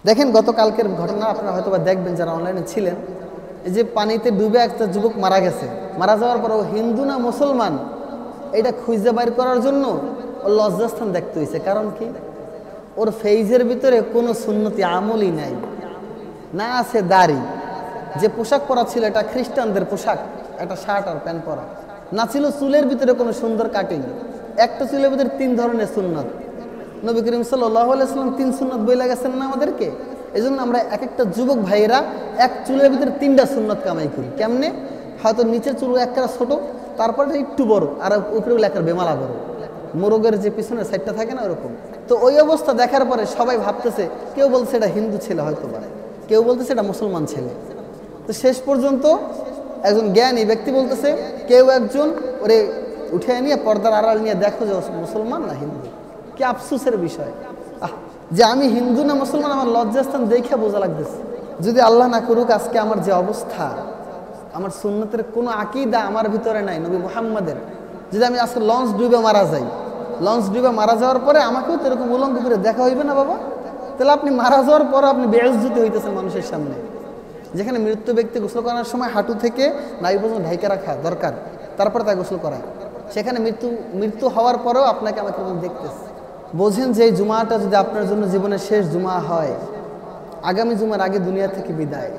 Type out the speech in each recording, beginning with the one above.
দেখেন গতকালকের ঘটনা আপনারা হয়তো বা দেখবেন যারা অনলাইনে ছিলেন, এই যে পানিতে ডুবে একটা যুবক মারা গেছে। মারা যাওয়ার পর ও হিন্দু না মুসলমান এটা খুঁজে বাইর করার জন্য ওর লজ্জাস্থান দেখতে হয়েছে। কারণ কি? ওর ফেইজের ভিতরে কোনো সুন্নতি আমলই নাই, না আছে দাড়ি। যে পোশাক পরা ছিল এটা খ্রিস্টানদের পোশাক, একটা শার্ট আর প্যান্ট পরা। না ছিল চুলের ভিতরে কোনো সুন্দর কাটিং। একটা চুলের ভিতরে 3 ধরনের সুন্নত। নবী করিম সাল্লাল্লাহু আলাইহি ওয়াসাল্লাম 3 সুন্নত বইলা গেছেন না আমাদেরকে। এই জন্য আমরা এক একটা যুবক ভাইয়েরা এক চুলের ভিতরে 3টা সুন্নত কামাই করি। কেমনে? হয়তো নিচের চুল একটা ছোট, তারপরে একটু বড়, আর উপরে একটা বেমালা বড়, মোরগের যে পিছনের সাইডটা থাকে না ওরকম। তো ওই অবস্থা দেখার পরে সবাই ভাবতেছে, কেউ বলছে এটা হিন্দু ছেলে হয়তো বা, কেউ বলতেছে এটা মুসলমান ছেলে। তো শেষ পর্যন্ত একজন জ্ঞানী ব্যক্তি বলতেছে, কেউ একজন ওরে উঠে নিয়ে পর্দার আড়াল নিয়ে দেখো যে মুসলমান না হিন্দু। কি আফসোসের বিষয় যে আমি হিন্দু না মুসলমান আমার লজ্জাস্থান দেখে বোঝা লাগতেছে। যদি আল্লাহ না করুক আজকে আমার যে অবস্থা, আমার সুন্নতের কোনো আকীদা আমার ভিতরে নাই নবী মুহাম্মাদের, যদি আমি আজকে লঞ্চ ডুবে মারা যাই, লঞ্চ ডুবে মারা যাওয়ার পরে আমাকেও তো এরকম উলঙ্গ করে দেখা হইবে না বাবা? তাহলে আপনি মারা যাওয়ার পর আপনি বেইজ্জতি হইতেছেন মানুষের সামনে। যেখানে মৃত্যু ব্যক্তি গোসল করার সময় হাঁটু থেকে নাভি পর্যন্ত ঢাইকা রাখা দরকার, তারপরে তাকে গোসল করায়, সেখানে মৃত্যু হওয়ার পরেও আপনাকে আমাকে দেখতেছে। বোঝেন যে এই জুমাটা যদি আপনার জন্য জীবনের শেষ জুমা হয়, আগামী জুমার আগে দুনিয়া থেকে বিদায়।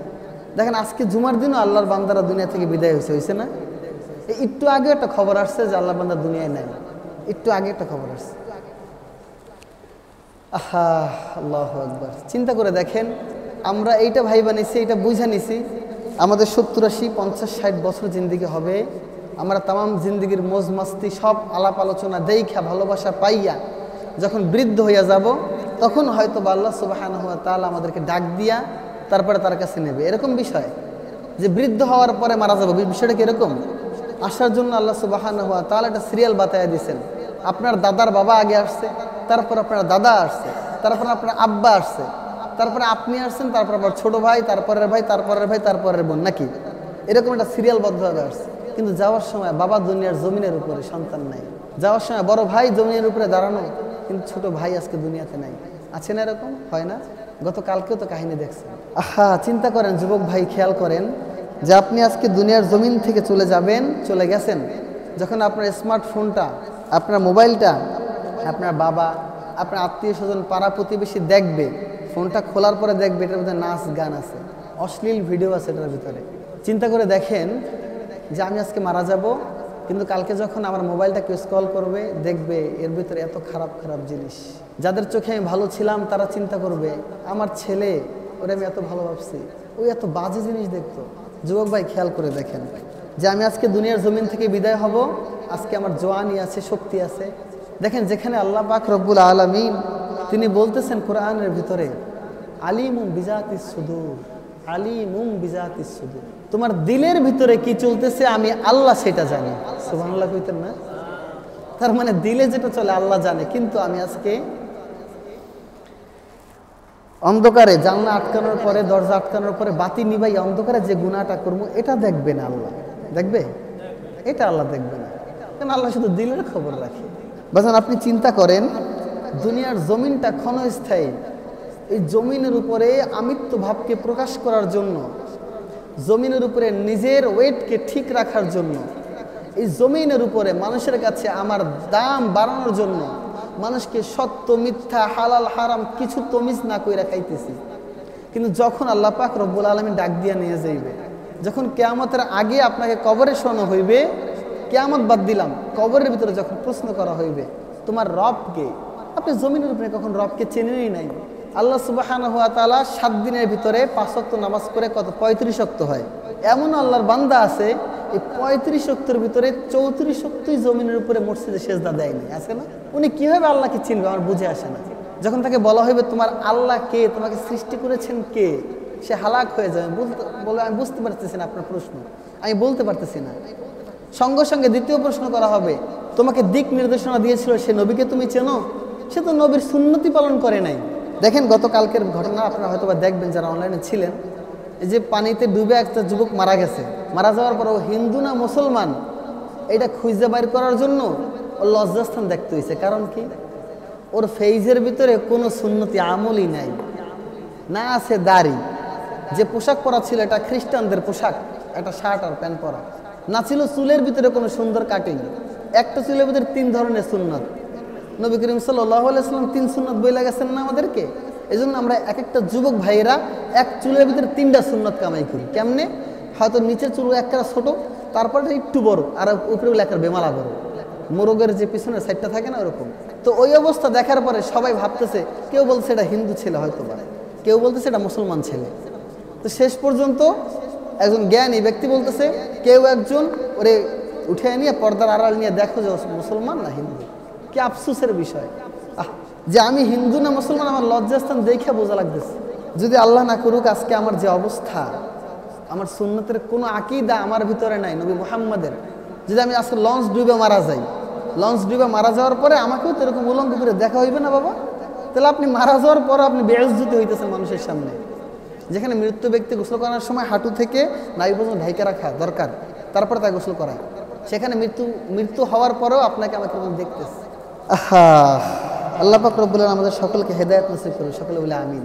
দেখেন আজকে জুমার দিনও আল্লাহর বান্দারা দুনিয়া থেকে বিদায় হয়েছে না? একটু আগে একটা খবর আসছে যে আল্লাহর বান্দা দুনিয়ায় নাই, একটু আগে একটা খবর আসছে। আহা, আল্লাহু আকবার। চিন্তা করে দেখেন, আমরা এইটা ভাইবা নিছি, এইটা বুঝা নিছি আমাদের 70, 80, 50, 60 বছর জিন্দিগি হবে। আমরা তামাম জিন্দিগির মোজ মাস্তি সব আলাপ আলোচনা দেখা ভালোবাসা পাইয়া যখন বৃদ্ধ হইয়া যাব, তখন হয়তো আল্লাহ সুবহানাহু ওয়া তাআলা আমাদেরকে ডাক দিয়া তারপরে তার কাছে নেবে। এরকম বিষয় যে বৃদ্ধ হওয়ার পরে মারা যাবো, বিষয়টা কি এরকম? আসার জন্য আল্লাহ সুবহানাহু ওয়া তাআলা একটা সিরিয়াল বাতায়া দিয়েছেন। আপনার দাদার বাবা আগে আসছে, তারপর আপনার দাদা আসছে, তারপর আপনার আব্বা আসছে, তারপরে আপনি আসছেন, তারপর আবার ছোট ভাই, তারপরের ভাই, তারপরের ভাই, তারপরের বোন, নাকি? এরকম একটা সিরিয়ালবদ্ধভাবে আসছে। কিন্তু যাওয়ার সময় বাবা দুনিয়ার জমিনের উপরে, সন্তান নাই। যাওয়ার সময় বড় ভাই জমিনের উপরে দাঁড়ানো, কিন্তু ছোট ভাই আজকে দুনিয়াতে নাই। আছে না এরকম? হয় না? গতকালকেও তো কাহিনী দেখছেন। আহা, চিন্তা করেন যুবক ভাই, খেয়াল করেন যে আপনি আজকে দুনিয়ার জমিন থেকে চলে যাবেন, চলে গেছেন। যখন আপনার স্মার্টফোনটা, আপনার মোবাইলটা আপনার বাবা, আপনার আত্মীয় স্বজন, পাড়া প্রতিবেশী দেখবে, ফোনটা খোলার পরে দেখবে এটার ভিতরে নাচ গান আছে, অশ্লীল ভিডিও আছে এটার ভিতরে। চিন্তা করে দেখেন যে আমি আজকে মারা যাব, কিন্তু কালকে যখন আমার মোবাইলটা কেউ স্ক্রল করবে, দেখবে এর ভিতরে এত খারাপ খারাপ জিনিস। যাদের চোখে আমি ভালো ছিলাম তারা চিন্তা করবে, আমার ছেলে, ওরে আমি এত ভালো ভাবছি, ওই এত বাজে জিনিস দেখতো। যুবক ভাই, খেয়াল করে দেখেন যে আমি আজকে দুনিয়ার জমিন থেকে বিদায় হব, আজকে আমার জওয়ানি আছে, শক্তি আছে। দেখেন যেখানে আল্লাহ পাক রব্বুল আলামিন তিনি বলতেছেন কোরআনের ভিতরে, আলিমুম বিজাতিস সুদূর, আলিমুম বিজাতিস সুদূর, তোমার দিলের ভিতরে কি চলতেছে আমি আল্লাহ সেটা জানি। সুবহানাল্লাহ কইতেন না? তার মানে দিলে যেটা চলে আল্লাহ জানে, কিন্তু আমি আজকে অন্ধকারে জানলা আটকানোর পরে, দরজা আটকানোর পরে বাতি নিবাই অন্ধকারে যে গুনাহটা করবো, এটা দেখবে না আল্লাহ। দেখবে? এটা আল্লাহ দেখবে না, কারণ আল্লাহ শুধু দিলের খবর রাখে। বাজান আপনি চিন্তা করেন, দুনিয়ার জমিনটা ক্ষণস্থায়ী। এই জমিনের উপরে আমিত্ব ভাবকে প্রকাশ করার জন্য, জমিনের উপরে নিজের ওয়েটকে ঠিক রাখার জন্য, এই জমিনের উপরে মানুষের কাছে আমার দাম বাড়ানোর জন্য মানুষকে সত্য মিথ্যা হালাল হারাম কিছু তমিজ না কইরা খাইতেছি। কিন্তু যখন আল্লাহ পাক রব্বুল আলামিন ডাক দিয়া নিয়ে যাইবে, যখন কিয়ামতের আগে আপনাকে কবরে শোনো হইবে, কিয়ামত বাদ দিলাম, কবরের ভিতরে যখন প্রশ্ন করা হইবে তোমার রবকে, আপনি জমিনের উপরে কখন রবকে চেনেনই নাই। আল্লাহ সুবহানাহু ওয়া তাআলা 7 দিনের ভিতরে 5 ওয়াক্ত নামাজ করে কত 35 ওয়াক্ত হয়। এমন আল্লাহর বান্দা আছে এই 35 ওয়াক্তের ভিতরে 34 ওয়াক্তই জমিনের উপরে মসজিদে সেজদা দেয়নি, আছে না? উনি কিভাবে আল্লাহকে চিনবে আমার বুঝে আসে না। যখন তাকে বলা হইবে তোমার আল্লাহ কে, তোমাকে সৃষ্টি করেছেন কে, সে হালাক হয়ে যাবে। বলে আমি বুঝতে পারতেছি না আপনার প্রশ্ন, আমি বলতে পারতেছি না। সঙ্গে সঙ্গে দ্বিতীয় প্রশ্ন করা হবে, তোমাকে দিক নির্দেশনা দিয়েছিল সে নবীকে তুমি চেনো? সে তো নবীর সুন্নতি পালন করে নাই। দেখেন গতকালকের ঘটনা আপনারা হয়তো বা দেখবেন যারা অনলাইনে ছিলেন, এই যে পানিতে ডুবে একটা যুবক মারা গেছে। মারা যাওয়ার পর ও হিন্দু না মুসলমান এটা খুঁজে বাইর করার জন্য ওর লজ্জাস্থান দেখতে হয়েছে। কারণ কি? ওর ফেইজের ভিতরে কোনো সুন্নতি আমলই নাই, না আছে দাড়ি। যে পোশাক পরা ছিল এটা খ্রিস্টানদের পোশাক, একটা শার্ট আর প্যান্ট পরা। না ছিল চুলের ভিতরে কোনো সুন্দর কাটিং। একটা চুলের ভিতরে 3 ধরনের সুন্নত। নবী করিম সাল্লাল্লাহু আলাইহি ওয়াসাল্লাম 3 সুন্নত বইলা গেছেন না আমাদেরকে। এই জন্য আমরা এক একটা যুবক ভাইয়েরা এক চুলের ভিতরে 3টা সুন্নত কামাই করি। কেমনে? হয়তো নিচের চুল একটা ছোট, তারপরে একটু বড়, আর উপরে একটা বেমালা বড়, মোরগের যে পিছনের সাইডটা থাকে না ওরকম। তো ওই অবস্থা দেখার পরে সবাই ভাবতেছে, কেউ বলছে এটা হিন্দু ছেলে হয়তো পারে, কেউ বলতেছে এটা মুসলমান ছেলে। তো শেষ পর্যন্ত একজন জ্ঞানী ব্যক্তি বলতেছে, কেউ একজন ওরে উঠে নিয়ে পর্দার আড়াল নিয়ে দেখো যে মুসলমান না হিন্দু। কি আফসোসের বিষয় যে আমি হিন্দু না মুসলমান আমার লজ্জাস্থান দেখে বোঝা লাগতেছে। যদি আল্লাহ না করুক আজকে আমার যে অবস্থা, আমার সুন্নতের কোনো আকীদা আমার ভিতরে নাই নবী মুহাম্মাদের, যদি আমি আজকে লঞ্চ ডুবে মারা যাই, লঞ্চ ডুবে মারা যাওয়ার পরে আমাকেও তো এরকম উলঙ্গ করে দেখা হইবে না বাবা? তাহলে আপনি মারা যাওয়ার পর আপনি বেইজ্জতি হইতেছেন মানুষের সামনে। যেখানে মৃত্যু ব্যক্তি গোসল করার সময় হাঁটু থেকে নাভি পর্যন্ত ঢাইকা রাখা দরকার, তারপরে তাই গোসল করায়, সেখানে মৃত্যু হওয়ার পরেও আপনাকে আমাকে দেখতেছে। আহা, আল্লাহ পাক রব্বুল আলামিন আমাদের সকলকে হেদায়েত নসিব করুন, সকলে বলে আমিন।